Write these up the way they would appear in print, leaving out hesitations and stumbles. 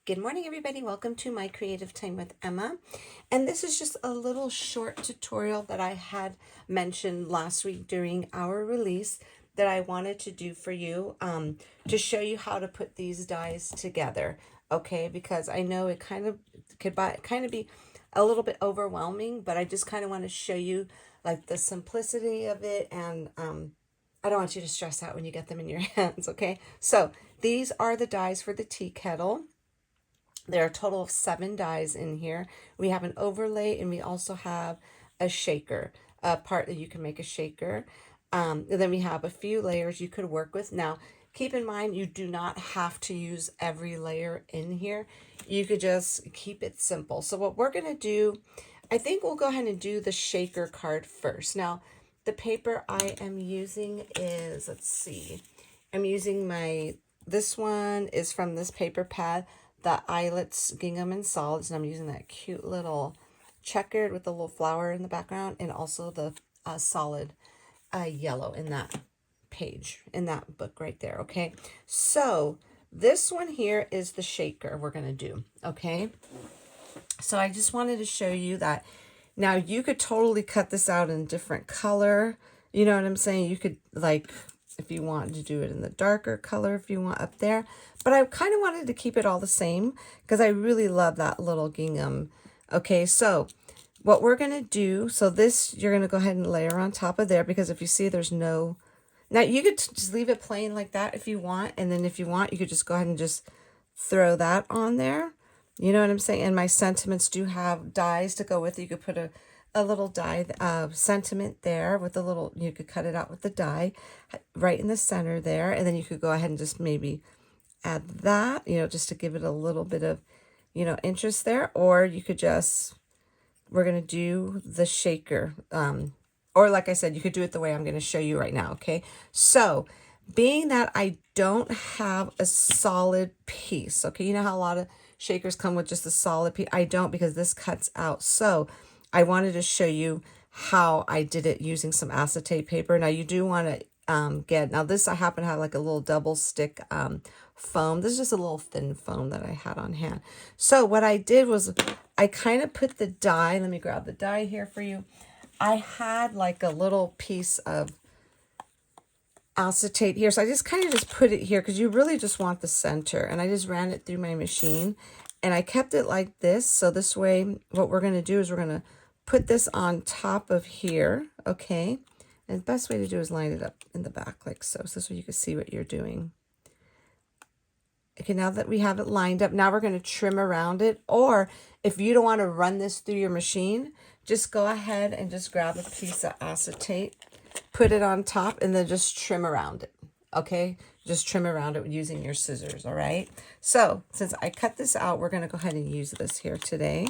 Good morning, everybody. Welcome to my Creative Time with Emma. And this is just a little short tutorial that I had mentioned last week during our release that I wanted to do for you to show you how to put these dies together. Okay, because I know it kind of could be a little bit overwhelming, but I just kind of want to show you like the simplicity of it, and I don't want you to stress out when you get them in your hands. Okay, so these are the dies for the tea kettle. There are a total of 7 dies in here. We have an overlay, and we also have a shaker, a part that you can make a shaker. And then we have a few layers you could work with. Now, keep in mind, you do not have to use every layer in here. You could just keep it simple. So what we're going to do, I think we'll go ahead and do the shaker card first. Now, the paper I am using is, let's see, I'm using this one is from this paper pad, the Eyelet's Gingham and Solids, and I'm using that cute little checkered with the little flower in the background, and also the solid yellow in that page, in that book right there, okay? So this one here is the shaker we're going to do, okay? So I just wanted to show you that. Now, you could totally cut this out in different color. You know what I'm saying? You could, like, if you want to do it in the darker color, if you want up there. But I kind of wanted to keep it all the same because I really love that little gingham. Okay, so what we're going to do, so this, you're going to go ahead and layer on top of there, because if you see there's no, now you could just leave it plain like that if you want. And then if you want, you could just go ahead and just throw that on there. You know what I'm saying? And my sentiments do have dies to go with it. You could put a little die sentiment there with a little, you could cut it out with the die right in the center there. And then you could go ahead and just maybe add that, you know, just to give it a little bit of, you know, interest there. Or you could just, we're going to do the shaker. Or like I said, you could do it the way I'm going to show you right now. Okay. So being that I don't have a solid piece, okay, you know how a lot of shakers come with just a solid piece? I don't, because this cuts out. So I wanted to show you how I did it using some acetate paper. Now you do want to now this, I happen to have like a little double stick foam. This is just a little thin foam that I had on hand. So what I did was I kind of put the die, let me grab the die here for you. I had like a little piece of acetate here. So I just kind of just put it here because you really just want the center. And I just ran it through my machine and I kept it like this. So this way, what we're going to do is we're going to put this on top of here. Okay. And the best way to do is line it up in the back like so. So this way you can see what you're doing. Okay, now that we have it lined up, now we're going to trim around it. Or if you don't want to run this through your machine, just go ahead and just grab a piece of acetate, put it on top, and then just trim around it. Okay, just trim around it using your scissors. All right, so since I cut this out, we're going to go ahead and use this here today.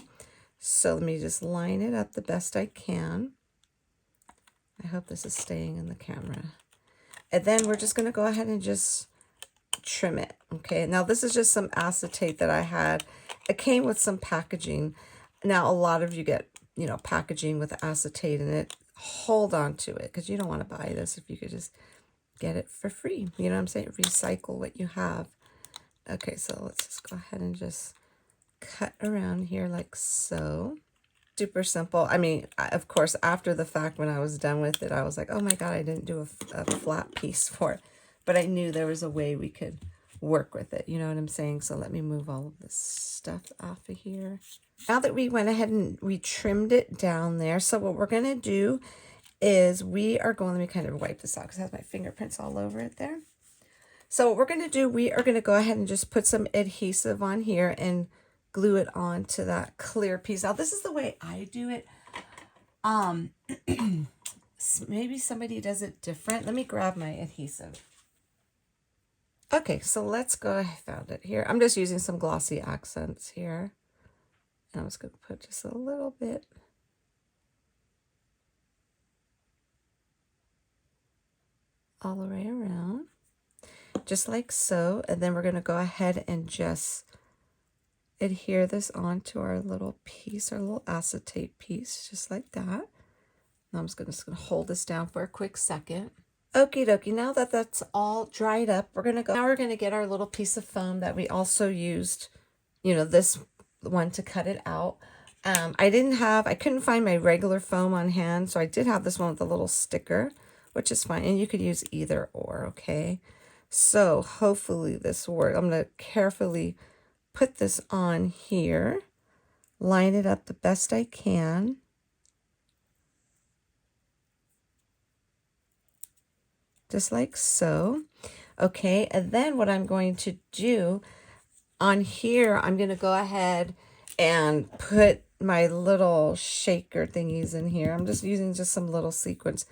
So let me just line it up the best I can. I hope this is staying in the camera. And then we're just going to go ahead and just trim it. Okay, now this is just some acetate that I had. It came with some packaging. Now a lot of you get, you know, packaging with acetate in it. Hold on to it, because you don't want to buy this if you could just get it for free. You know what I'm saying? Recycle what you have. Okay, so let's just go ahead and just cut around here like so. Super simple. I mean, of course, after the fact, when I was done with it, I was like, oh my God, I didn't do a flat piece for it. But I knew there was a way we could work with it. You know what I'm saying? So let me move all of this stuff off of here. Now that we went ahead and we trimmed it down there, so what we're going to do is we are going, let me kind of wipe this out because it has my fingerprints all over it there. So what we're going to do, we are going to go ahead and just put some adhesive on here and glue it onto that clear piece. Now this is the way I do it. Maybe somebody does it different. Let me grab my adhesive. Okay, so let's go, I found it here. I'm just using some glossy accents here. And I'm just going to put just a little bit. All the way around. Just like so. And then we're going to go ahead and just adhere this onto our little piece, our little acetate piece, just like that. Now I'm just going to hold this down for a quick second. Okie dokie, now that that's all dried up, we're going to go, now we're going to get our little piece of foam that we also used you know, this one to cut it out. I couldn't find my regular foam on hand, so I did have this one with a little sticker, which is fine. And you could use either or, okay? So hopefully this works. I'm going to carefully put this on here, line it up the best I can. Just like so. Okay, and then what I'm going to do on here, I'm going to go ahead and put my little shaker thingies in here. I'm just using just some little sequins.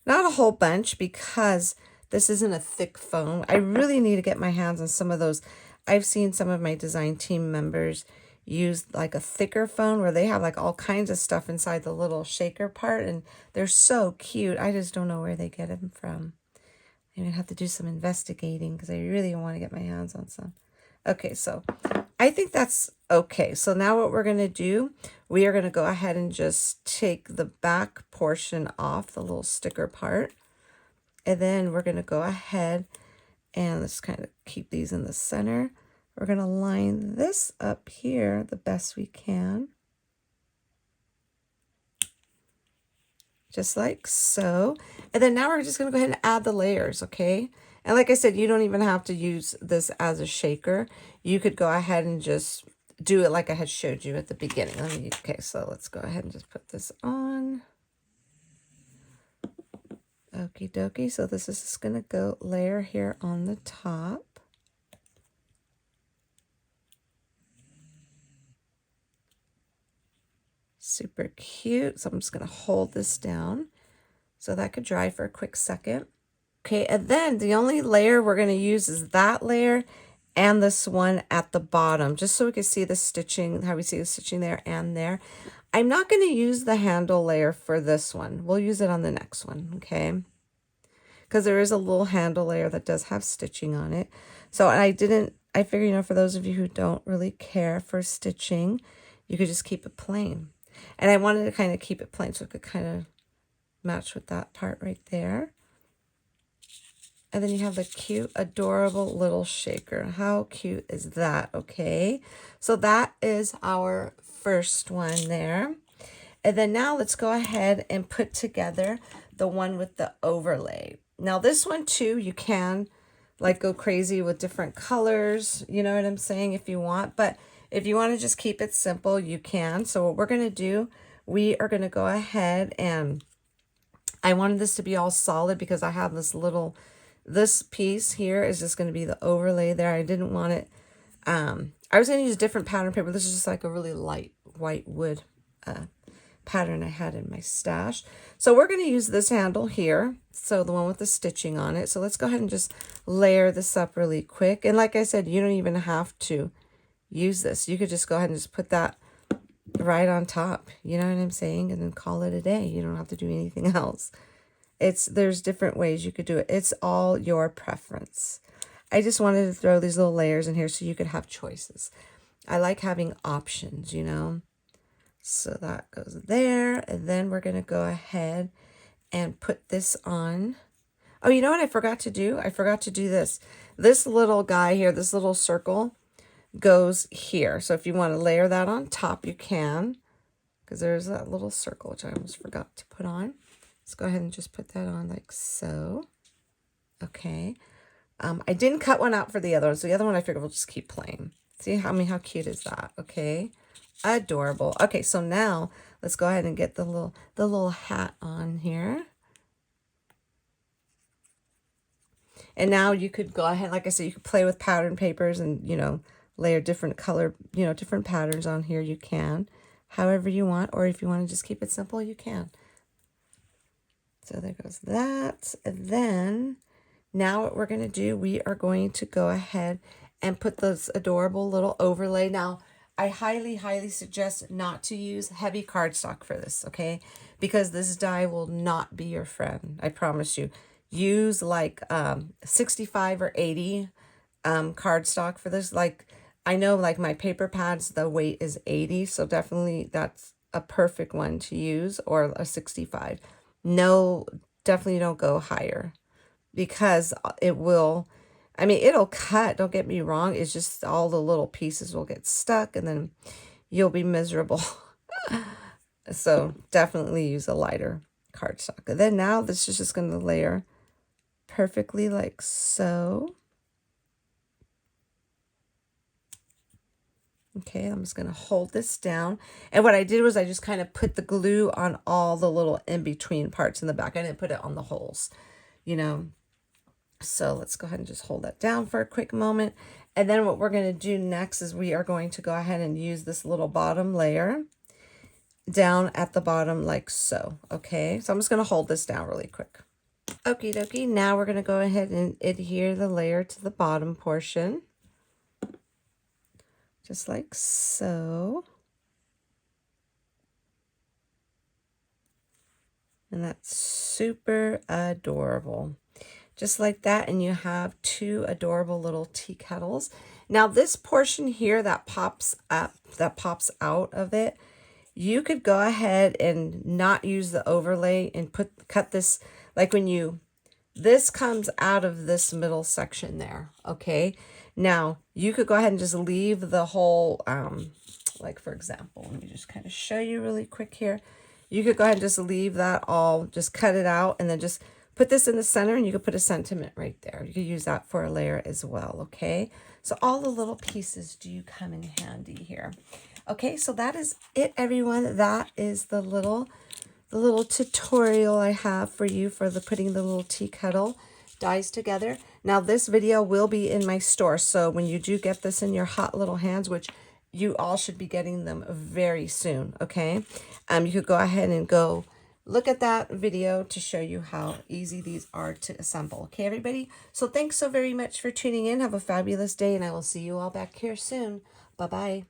Not a whole bunch because this isn't a thick foam. I really need to get my hands on some of those. I've seen some of my design team members use like a thicker foam where they have like all kinds of stuff inside the little shaker part, and they're so cute. I just don't know where they get them from. I'm going to have to do some investigating because I really want to get my hands on some. Okay, so I think that's okay. So now what we're going to do, we are going to go ahead and just take the back portion off, the little sticker part. And then we're going to go ahead and let's kind of keep these in the center. We're going to line this up here the best we can. Just like so. And then now we're just going to go ahead and add the layers, okay? And like I said, you don't even have to use this as a shaker. You could go ahead and just do it like I had showed you at the beginning. Okay, so let's go ahead and just put this on. Okie dokie. So this is just going to go layer here on the top. Super cute. So I'm just going to hold this down so that could dry for a quick second. Okay, and then the only layer we're going to use is that layer and this one at the bottom, just so we can see the stitching, how we see the stitching there and there. I'm not going to use the handle layer for this one. We'll use it on the next one, okay? Because there is a little handle layer that does have stitching on it. So I figure, you know, for those of you who don't really care for stitching, you could just keep it plain. And I wanted to kind of keep it plain so it could kind of match with that part right there. And then you have the cute, adorable little shaker. How cute is that, okay? So that is our first one there. And then now let's go ahead and put together the one with the overlay. Now this one too, you can like go crazy with different colors, you know what I'm saying, if you want. But if you want to just keep it simple, you can. So what we're going to do, we are going to go ahead and I wanted this to be all solid because I have this piece here is just going to be the overlay there. I didn't want it, I was going to use different pattern paper. This is just like a really light white wood pattern I had in my stash. So we're going to use this handle here. So the one with the stitching on it. So let's go ahead and just layer this up really quick. And like I said, you don't even have to use this. You could just go ahead and just put that right on top. You know what I'm saying? And then call it a day. You don't have to do anything else. There's different ways you could do it. It's all your preference. I just wanted to throw these little layers in here so you could have choices. I like having options, you know. So that goes there. And then we're going to go ahead and put this on. Oh, you know what I forgot to do? I forgot to do this. This little guy here, this little circle goes here. So if you want to layer that on top, you can. Because there's that little circle, which I almost forgot to put on. Let's go ahead and just put that on like so. Okay. I didn't cut one out for the other one. So the other one I figured we'll just keep plain. See how cute is that? Okay. Adorable. Okay, so now let's go ahead and get the little hat on here. And now you could go ahead, like I said, you could play with pattern papers and, you know, layer different color, you know, different patterns on here. You can, however you want, or if you want to just keep it simple, you can. So there goes that. And then now what we're going to do, we are going to go ahead and put this adorable little overlay. Now, I highly, highly suggest not to use heavy cardstock for this, okay? Because this die will not be your friend. I promise you. Use like 65 or 80 cardstock for this. Like, I know like my paper pads, the weight is 80. So definitely that's a perfect one to use, or a 65. No, definitely don't go higher because it will I mean, it'll cut, don't get me wrong. It's just all the little pieces will get stuck and then you'll be miserable. So definitely use a lighter cardstock. And then now this is just going to layer perfectly like so. Okay, I'm just going to hold this down. And what I did was I just kind of put the glue on all the little in-between parts in the back. I didn't put it on the holes, you know. So let's go ahead and just hold that down for a quick moment. And then what we're going to do next is we are going to go ahead and use this little bottom layer down at the bottom like so. Okay, so I'm just going to hold this down really quick. Okie dokie, now we're going to go ahead and adhere the layer to the bottom portion. Just like so. And that's super adorable. Just like that, and you have two adorable little tea kettles. Now this portion here that pops up, that pops out of it, you could go ahead and not use the overlay and cut this, like when this comes out of this middle section there, okay? Now, you could go ahead and just leave the whole, like for example, let me just kind of show you really quick here. You could go ahead and just leave that all, just cut it out, and then just put this in the center, and you could put a sentiment right there. You could use that for a layer as well, okay? So all the little pieces do come in handy here. Okay, so that is it, everyone. That is the little tutorial I have for you for putting the little tea kettle dies together. Now this video will be in my store, so when you do get this in your hot little hands, which you all should be getting them very soon, okay? You could go ahead and go look at that video to show you how easy these are to assemble. Okay, everybody? So thanks so very much for tuning in. Have a fabulous day, and I will see you all back here soon. Bye-bye.